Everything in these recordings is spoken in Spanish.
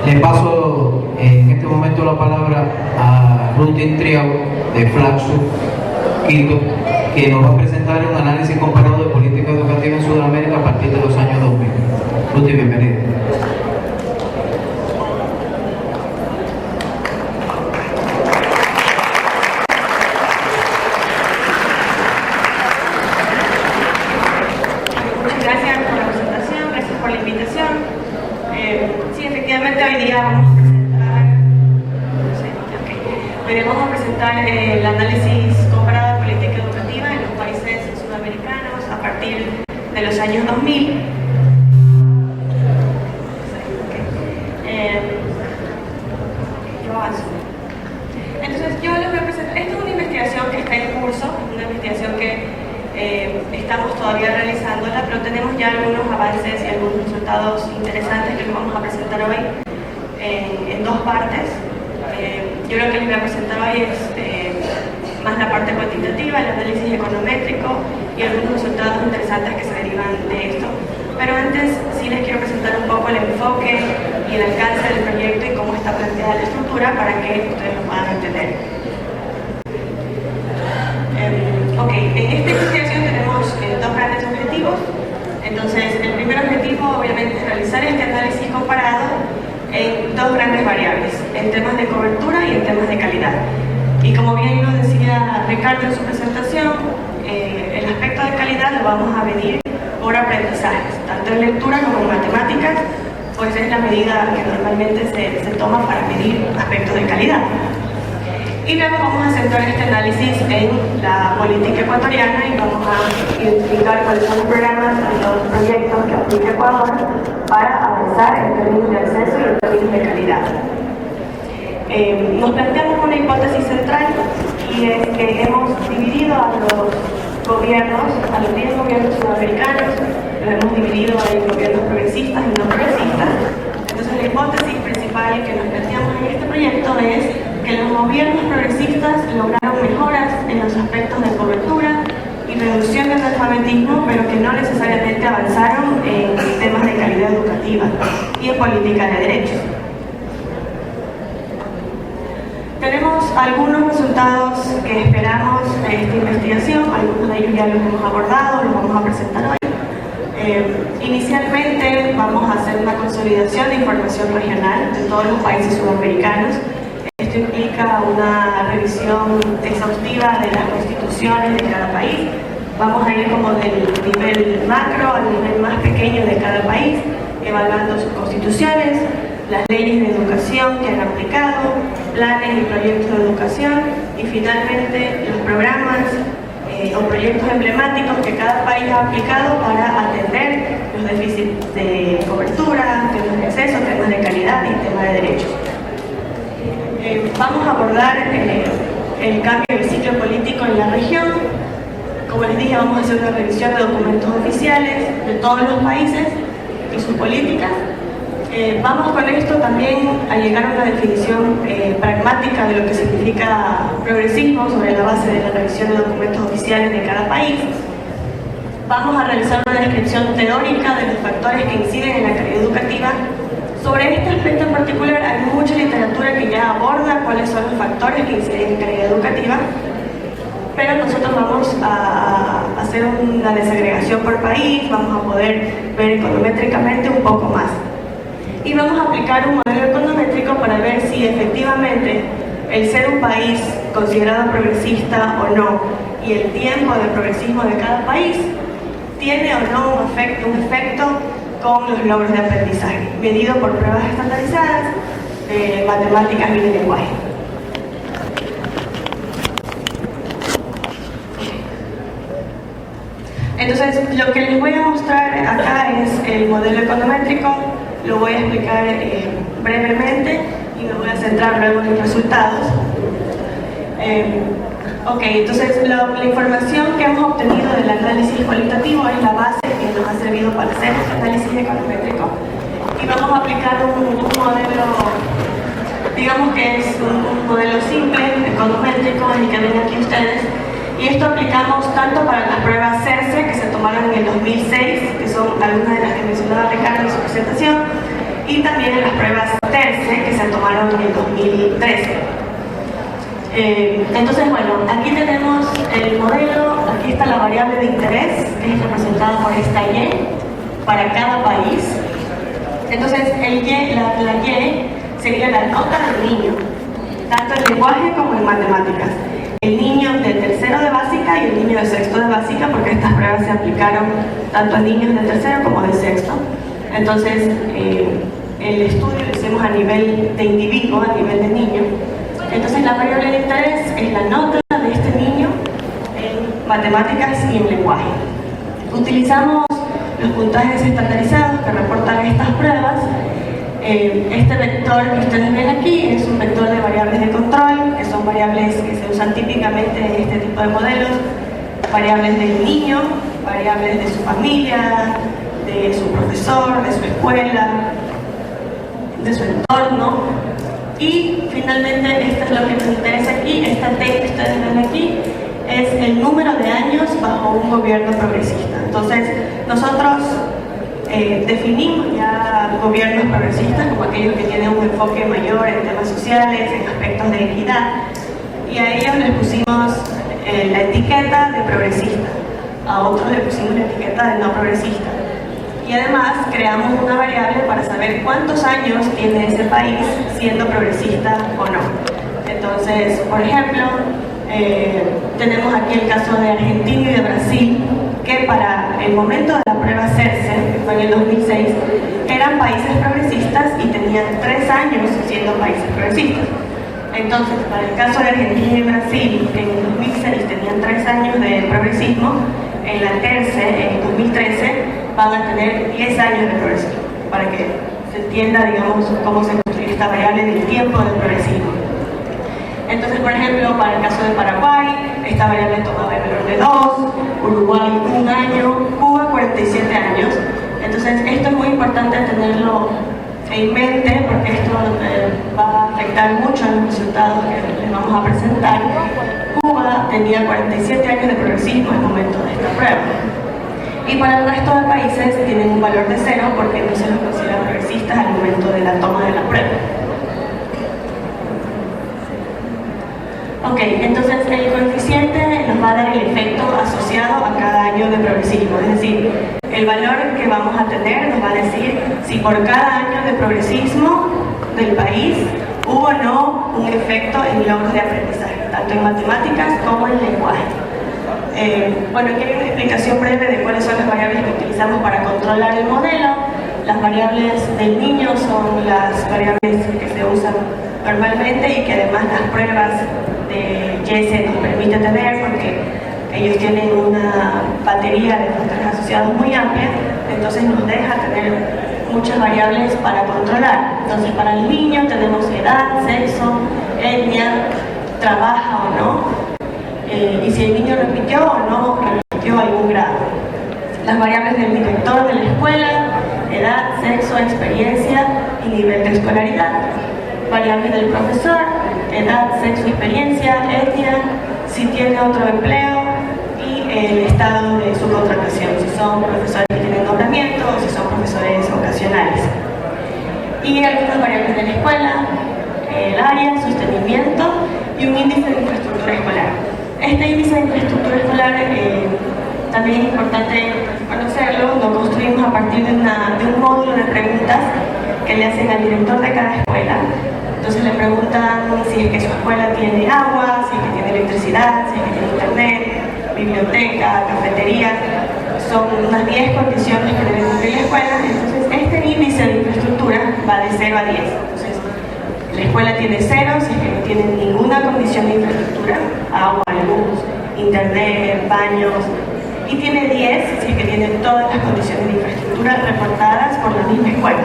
Le paso en este momento la palabra a Ruth Intriago de Flaxo, Quito, que nos va a presentar un análisis comparado de política educativa en Sudamérica a partir de los años 2000. Ruth, bienvenida. Sí, efectivamente hoy día vamos a presentar el análisis comparado de política educativa en los países sudamericanos a partir de los años 2000. Entonces yo les voy a presentar, esta es una investigación que está en curso, una investigación que estamos todavía realizándola, pero tenemos ya algunos avances y algunos resultados interesantes que les vamos a presentar hoy en dos partes. Yo lo que les voy a presentar hoy es más la parte cuantitativa, el análisis econométrico y algunos resultados interesantes que se derivan de esto. Pero antes sí les quiero presentar un poco el enfoque y el alcance del proyecto y cómo está planteada la estructura para que ustedes lo puedan entender. En esta investigación tenemos dos grandes objetivos. Entonces, el primer objetivo obviamente es realizar este análisis comparado en dos grandes variables, en temas de cobertura y en temas de calidad. Y como bien lo decía Ricardo en su presentación, el aspecto de calidad lo vamos a medir por aprendizajes, tanto en lectura como en matemáticas, pues es la medida que normalmente se toma para medir aspectos de calidad. Y luego vamos a centrar este análisis en la política ecuatoriana y vamos a identificar cuáles son los programas y los proyectos que aplica Ecuador para avanzar en términos de acceso y en términos de calidad. Nos planteamos una hipótesis central y es que hemos dividido a los gobiernos, a los 10 gobiernos sudamericanos, los hemos dividido en gobiernos progresistas y no progresistas. Entonces la hipótesis principal que nos planteamos en este proyecto es que los gobiernos progresistas lograron mejoras en los aspectos de cobertura y reducción del analfabetismo, pero que no necesariamente avanzaron en temas de calidad educativa y en política de derechos. Tenemos algunos resultados que esperamos de esta investigación, algunos de ellos ya los hemos abordado, los vamos a presentar hoy. Inicialmente vamos a hacer una consolidación de información regional de todos los países sudamericanos. Esto implica una revisión exhaustiva de las constituciones de cada país. Vamos a ir como del nivel macro al nivel más pequeño de cada país, evaluando sus constituciones, las leyes de educación que han aplicado, planes y proyectos de educación y finalmente los programas o proyectos emblemáticos que cada país ha aplicado para atender los déficits de cobertura, temas de acceso, temas de calidad y temas de derechos. Vamos a abordar el cambio del ciclo político en la región. Como les dije, vamos a hacer una revisión de documentos oficiales de todos los países y sus políticas. Vamos con esto también a llegar a una definición pragmática de lo que significa progresismo sobre la base de la revisión de documentos oficiales de cada país. Vamos a realizar una descripción teórica de los factores que inciden en la calidad educativa. Sobre este aspecto en particular hay mucha literatura que ya aborda cuáles son los factores que inciden en calidad educativa, pero nosotros vamos a hacer una desagregación por país, vamos a poder ver econométricamente un poco más. Y vamos a aplicar un modelo econométrico para ver si efectivamente el ser un país considerado progresista o no y el tiempo de progresismo de cada país tiene o no un efecto con los logros de aprendizaje, medido por pruebas estandarizadas de matemáticas y de lenguaje. Entonces, lo que les voy a mostrar acá es el modelo econométrico, lo voy a explicar brevemente y me voy a centrar luego en los resultados. Entonces la información que hemos obtenido del análisis cualitativo es la base que nos ha servido para hacer este análisis econométrico y vamos a aplicar un modelo, digamos que es un modelo simple, econométrico, el que ven aquí ustedes, y esto aplicamos tanto para las pruebas CERCE que se tomaron en el 2006, que son algunas de las que mencionaba Ricardo en su presentación, y también en las pruebas TERCE que se tomaron en el 2013. Entonces, bueno, aquí tenemos el modelo, aquí está la variable de interés, que es representada por esta Y, para cada país. Entonces, la Y sería la nota del niño, tanto en lenguaje como en matemáticas. El niño de tercero de básica y el niño de sexto de básica, porque estas pruebas se aplicaron tanto a niños de tercero como de sexto. Entonces, el estudio lo hicimos a nivel de individuo, a nivel de niño. Entonces, la variable de interés es la nota de este niño en matemáticas y en lenguaje. Utilizamos los puntajes estandarizados que reportan estas pruebas. Este vector que ustedes ven aquí es un vector de variables de control, que son variables que se usan típicamente en este tipo de modelos, variables del niño, variables de su familia, de su profesor, de su escuela, de su entorno. Y finalmente, esto es lo que nos interesa aquí, esta T que ustedes ven aquí, es el número de años bajo un gobierno progresista. Entonces, nosotros definimos ya gobiernos progresistas como aquellos que tienen un enfoque mayor en temas sociales, en aspectos de equidad, y a ellos les pusimos la etiqueta de progresista, a otros les pusimos la etiqueta de no progresista. Y además creamos una variable para saber cuántos años tiene ese país siendo progresista o no. Entonces, por ejemplo, tenemos aquí el caso de Argentina y de Brasil, que para el momento de la prueba CERCE, que fue en el 2006, eran países progresistas y tenían 3 años siendo países progresistas. Entonces, para el caso de Argentina y Brasil, que en el 2006 tenían 3 años de progresismo, en la TERCE, en el 2013, van a tener 10 años de progresismo, para que se entienda, digamos, cómo se construye esta variable del tiempo del progresismo. Entonces, por ejemplo, para el caso de Paraguay, esta variable tomaba el valor de 2, Uruguay 1 año, Cuba 47 años. Entonces, esto es muy importante tenerlo en mente, porque esto va a afectar mucho en los resultados que les vamos a presentar. Cuba tenía 47 años de progresismo en el momento de esta prueba. Y para el resto de países tienen un valor de 0 porque no se los considera progresistas al momento de la toma de la prueba. Ok, entonces el coeficiente nos va a dar el efecto asociado a cada año de progresismo, es decir, el valor que vamos a tener nos va a decir si por cada año de progresismo del país hubo o no un efecto en logros de aprendizaje, tanto en matemáticas como en lenguaje. Bueno, aquí hay una explicación breve de cuáles son las variables que utilizamos para controlar el modelo. Las variables del niño son las variables que se usan normalmente y que además las pruebas de YESE nos permite tener porque ellos tienen una batería de factores asociados muy amplia, entonces nos deja tener muchas variables para controlar. Entonces, para el niño tenemos edad, sexo, etnia, trabaja o no, y si el niño repitió o no repitió algún grado. Las variables del director de la escuela, edad, sexo, experiencia y nivel de escolaridad. Variables del profesor, edad, sexo, experiencia, etnia, si tiene otro empleo y el estado de su contratación, si son profesores que tienen nombramiento o si son profesores ocasionales. Y algunas variables de la escuela, el área, sostenimiento y un índice de infraestructura escolar. Este índice de infraestructura escolar también es importante conocerlo. Lo construimos a partir de un módulo de preguntas que le hacen al director de cada escuela. Entonces le preguntan si es que su escuela tiene agua, si es que tiene electricidad, si es que tiene internet, biblioteca, cafetería. Son unas 10 condiciones que debe cumplir la escuela. Entonces este índice de infraestructura va de 0 a 10. Entonces la escuela tiene 0 si es que no tiene ninguna condición de infraestructura, agua, luz, internet, baños, y tiene 10 si es que tiene todas las condiciones de infraestructura reportadas por la misma escuela.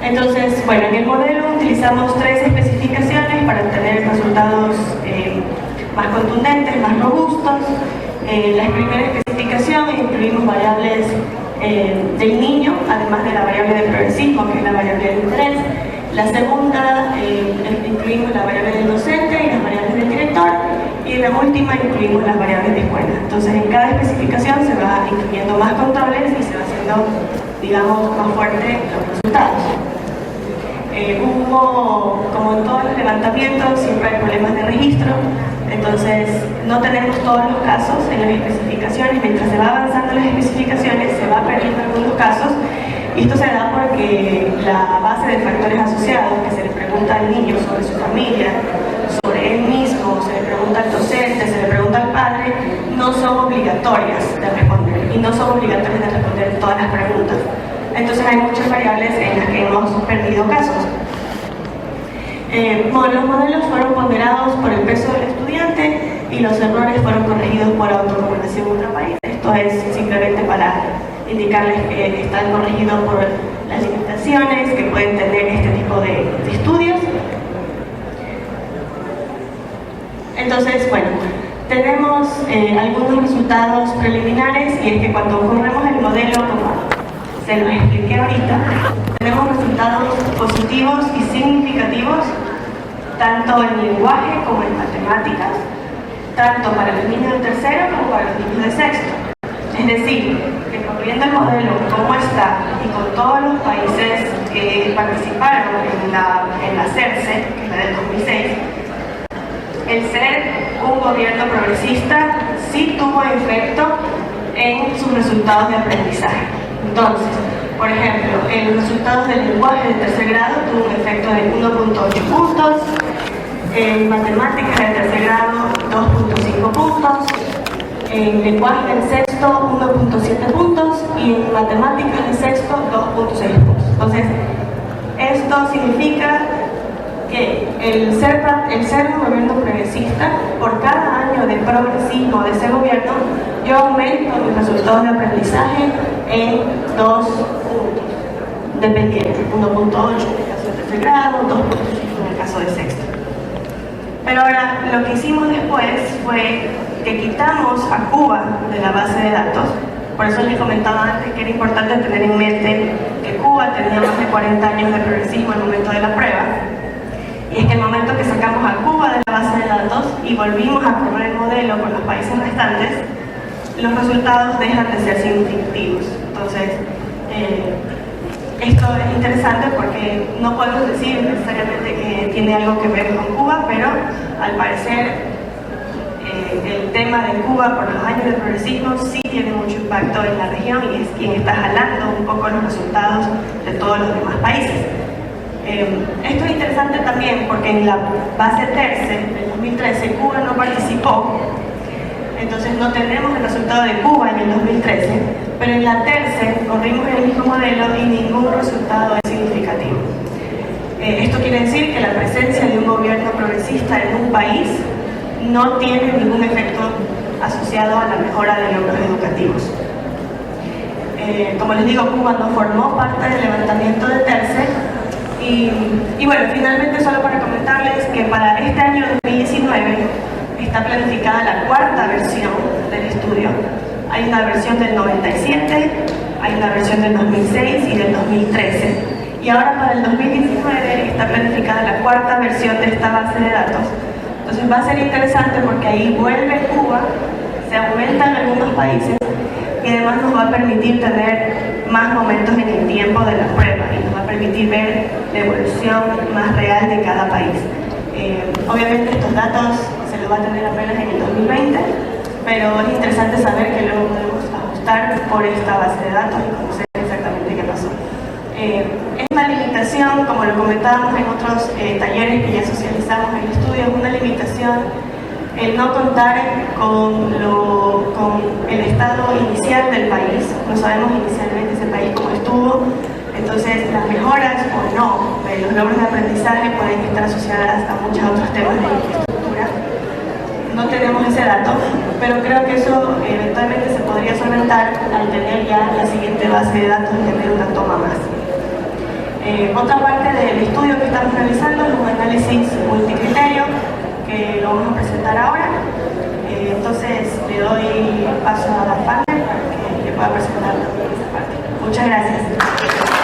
Entonces, bueno, en el modelo utilizamos 3 especificaciones para obtener resultados más contundentes, más robustos. La primera especificación incluimos variables del niño, además de la variable de progresismo, que es la variable de interés. La segunda, incluimos la variable del docente y las variables del director. Y en la última incluimos las variables de escuela. Entonces, en cada especificación se va incluyendo más controles y se va haciendo digamos, más fuerte los resultados. Hubo, como en todos los levantamientos, siempre hay problemas de registro, entonces no tenemos todos los casos en las especificaciones. Mientras se va avanzando en las especificaciones, se va perdiendo algunos casos, y esto se da porque la base de factores asociados, que se le pregunta al niño sobre su familia, sobre él mismo, se le pregunta al docente, se le pregunta al padre, no son obligatorias de responder, y no son obligatorias de responder todas las preguntas. Entonces hay muchas variables en las que hemos perdido casos. Los modelos fueron ponderados por el peso del estudiante y los errores fueron corregidos por autocorrelación intrapaís. Esto es simplemente para indicarles que están corregidos por las limitaciones que pueden tener este tipo de estudios. Entonces, bueno, tenemos algunos resultados preliminares, y es que cuando corremos el modelo, como se lo expliqué ahorita, tenemos resultados positivos y significativos tanto en lenguaje como en matemáticas, tanto para los niños de tercero como para los niños de sexto. Es decir, que corriendo el modelo como está y con todos los países que participaron en la CERCE, que es la del 2006, el ser un gobierno progresista sí tuvo efecto en sus resultados de aprendizaje. Entonces, por ejemplo, en los resultados del lenguaje de tercer grado tuvo un efecto de 1.8 puntos, en matemáticas de tercer grado 2.5 puntos, en lenguaje del sexto 1.7 puntos y en matemáticas de sexto 2.6 puntos. Entonces, esto significa que el ser un gobierno progresista, por cada año de progresismo de ese gobierno, yo aumento mis resultados de aprendizaje en 2 puntos, dependiendo, 1.8 en el caso de tercer grado, 2.5 en el caso de sexto. Pero ahora, lo que hicimos después fue que quitamos a Cuba de la base de datos. Por eso les comentaba antes que era importante tener en mente que Cuba tenía más de 40 años de progresismo al momento de la prueba. Y es que el momento que sacamos a Cuba de la base de datos y volvimos a correr el modelo con los países restantes, los resultados dejan de ser significativos. Entonces, esto es interesante porque no podemos decir necesariamente que tiene algo que ver con Cuba, pero al parecer el tema de Cuba por los años de progresismo sí tiene mucho impacto en la región y es quien está jalando un poco los resultados de todos los demás países. Esto es interesante también porque en la base TERCE del 2013 Cuba no participó, entonces no tenemos el resultado de Cuba en el 2013, pero en la TERCE corrimos el mismo modelo y ningún resultado es significativo. Esto quiere decir que la presencia de un gobierno progresista en un país no tiene ningún efecto asociado a la mejora de logros educativos. Como les digo, Cuba no formó parte del levantamiento de TERCE. Y bueno, finalmente solo para comentarles que para este año 2019 está planificada la cuarta versión del estudio. Hay una versión del 97, hay una versión del 2006 y del 2013. Y ahora para el 2019 está planificada la cuarta versión de esta base de datos. Entonces va a ser interesante porque ahí vuelve Cuba, se aumentan algunos países y además nos va a permitir tener más momentos en el tiempo de la prueba y nos va a permitir ver la evolución más real de cada país. Obviamente estos datos se los va a tener apenas en el 2020, pero es interesante saber que luego podemos ajustar por esta base de datos y conocer exactamente qué pasó. Es una limitación, como lo comentábamos en otros talleres que ya socializamos en el estudio, es una limitación el no contar con el estado inicial del país. No sabemos inicialmente ese país cómo estuvo, entonces las mejoras o no de los logros de aprendizaje pueden estar asociadas a muchos otros temas de infraestructura. No tenemos ese dato, pero creo que eso eventualmente se podría solventar al tener ya la siguiente base de datos y tener una toma más. Otra parte del estudio que estamos realizando es un análisis multicriterio que lo vamos a presentar ahora. Entonces le doy paso a la partner para que le pueda presentar también esa parte. Muchas gracias.